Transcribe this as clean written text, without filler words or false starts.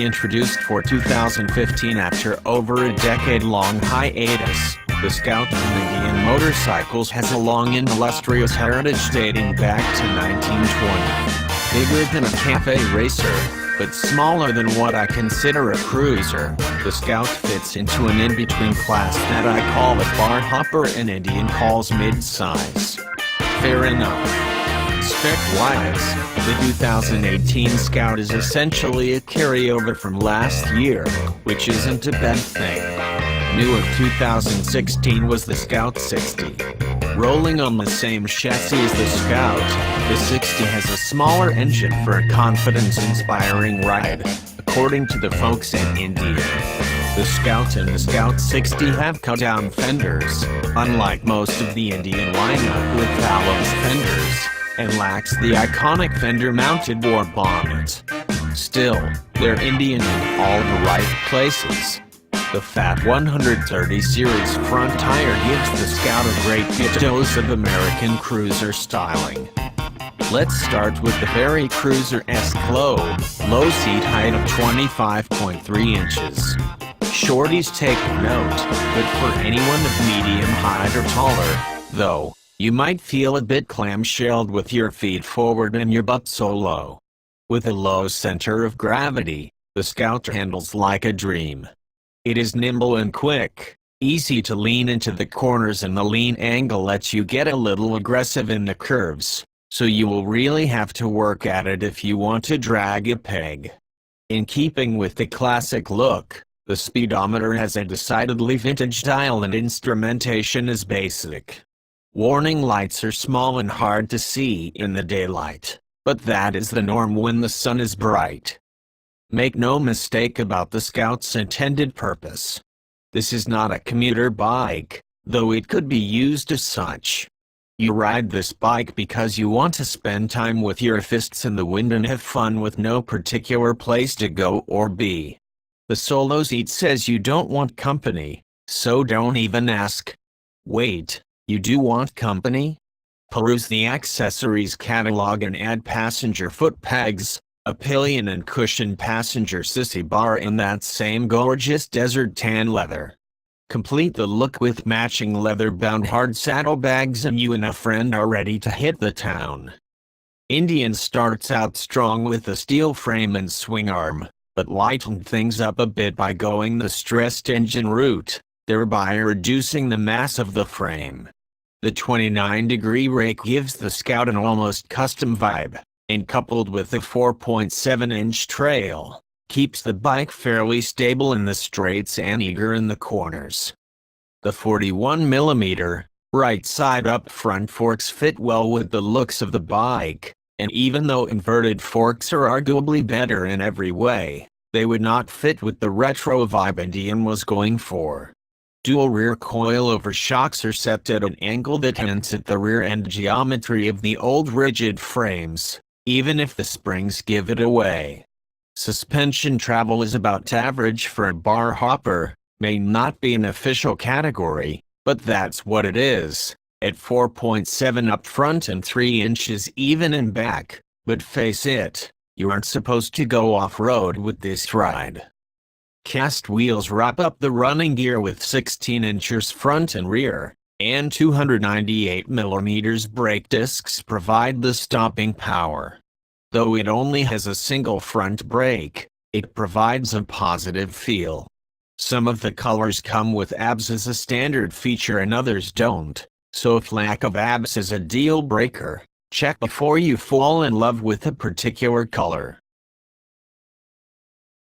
reintroduced for 2015 after over a decade-long hiatus. The Scout from Indian Motorcycles has a long and illustrious heritage dating back to 1920. Bigger than a café racer, but smaller than what I consider a cruiser, the Scout fits into an in-between class that I call a bar hopper and Indian calls mid-size. Fair enough. Spec-wise, the 2018 Scout is essentially a carryover from last year, which isn't a bad thing. New of 2016 was the Scout 60. Rolling on the same chassis as the Scout, the 60 has a smaller engine for a confidence-inspiring ride, according to the folks at Indian. The Scout and the Scout 60 have cut-down fenders, unlike most of the Indian lineup with valenced fenders, and lacks the iconic fender-mounted war bonnet. Still, they're Indian in all the right places. The fat 130 series front tire gives the Scout a great dose of American cruiser styling. Let's start with the very cruiser-esque low seat height of 25.3 inches. Shorties take note, but for anyone of medium height or taller, though, you might feel a bit clamshelled with your feet forward and your butt so low. With a low center of gravity, the Scout handles like a dream. It is nimble and quick, easy to lean into the corners, and the lean angle lets you get a little aggressive in the curves, so you will really have to work at it if you want to drag a peg. In keeping with the classic look, the speedometer has a decidedly vintage dial and instrumentation is basic. Warning lights are small and hard to see in the daylight, but that is the norm when the sun is bright. Make no mistake about the Scout's intended purpose. This is not a commuter bike, though it could be used as such. You ride this bike because you want to spend time with your fists in the wind and have fun with no particular place to go or be. The solo seat says you don't want company, so don't even ask. Wait, you do want company? Peruse the accessories catalog and add passenger foot pegs, a pillion and cushion passenger sissy bar in that same gorgeous desert tan leather. Complete the look with matching leather-bound hard saddlebags and you and a friend are ready to hit the town. Indian starts out strong with a steel frame and swing arm, but lightened things up a bit by going the stressed engine route, thereby reducing the mass of the frame. The 29-degree rake gives the Scout an almost custom vibe, and coupled with a 4.7-inch trail, keeps the bike fairly stable in the straights and eager in the corners. The 41mm, right side up front forks fit well with the looks of the bike, and even though inverted forks are arguably better in every way, they would not fit with the retro vibe Indian was going for. Dual rear coil-over shocks are set at an angle that hints at the rear-end geometry of the old rigid frames, even if the springs give it away. Suspension travel is about average for a bar hopper, may not be an official category, but that's what it is, at 4.7 up front and 3 inches even in back, but face it, you aren't supposed to go off-road with this ride. Cast wheels wrap up the running gear with 16 inches front and rear, and 298mm brake discs provide the stopping power. Though it only has a single front brake, it provides a positive feel. Some of the colors come with ABS as a standard feature and others don't, so if lack of ABS is a deal breaker, check before you fall in love with a particular color.